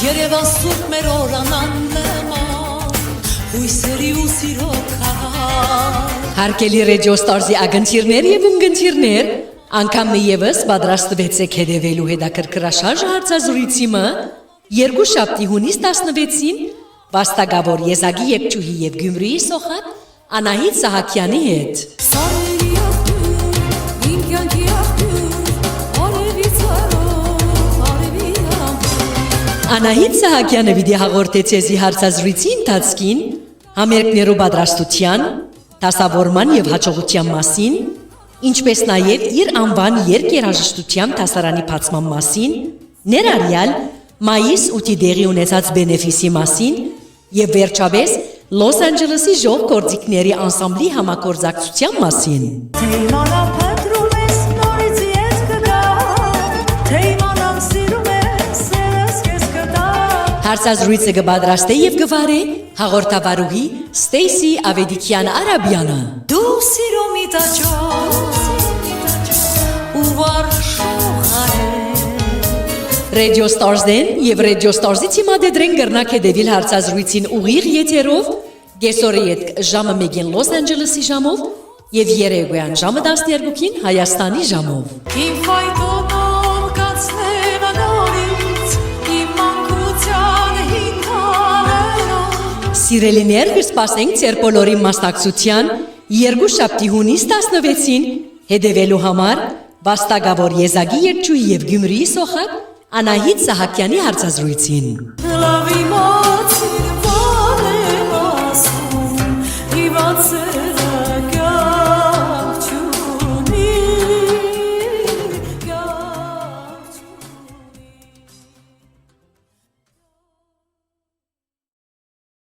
Երևան սուրբ մեր օրանան նման հույսերի ու սիրո քաղաք Հարկելի Ռեջիո Ստարզի ագնչիրներ եւ ունգընչիրներ անգամ մի եւս պատրաստվեցեք հետևելու հետաքրքրաշարժ հարցազրույցիմը երկուշաբթի հունիս 16-ին Վաստակավոր Եզակի Եկչուհի եւ Գյումրիի սոխատ Անահիտ Սահակյանի հետ Սարերի աղբյուր, իմ կյանքի աղբյուր, արևից արով, արևի ամբյուր Անահիտ Սահակյանը վիդի հաղորդեց եզի հարցազրույցի ընթացքին համերգներու պատրաստության, դասավորման եւ հաջողության մասին, ինչպես նաեւ իր անվան երկերաժշտության դասարանի բացման մասին, ներառյալ մայիս 8-ի դեղի ունեցած բենեֆիսի մասին եւ վերջապես Լոս Անջելեսի ժող գործիքների անսամբլի համագործակցության մասին։ Թեյմանամ փնտրում ես նորից ես կգա Թեյմանամ սիրում ես սերս կես կտա Հարցազրույցը կպատրաստե եւ կվարե հաղորդավարուհի Ստեյսի Ավեդիկյան Արաբյանը։ Դու սիրո միտաճով ու վարշոխարե Radio Stars-դեն եւ Radio Stars-ի թիմադեդրեն գրնակ հետևիլ հարցազրույցին ուղիղ եթերով Գեսորի հետ ժամը 1-ին Լոս Անջելեսի ժամով եւ երեկոյան ժամը 12-ին Հայաստանի ժամով։ Իմ ֆայտոնով կացնեմ նորից իմ մանկության հինգաներով Սիրելիներ, կսպասենք ձեր բոլորի մասնակցության երկուշաբթի հունիս 16-ին հետևելու համար Վաստակավոր Եզակի Եկչուհի եւ Գյումրիի սոխատ Անահիտ Սահակյանի հարցազրույցին։ Լավի մոտ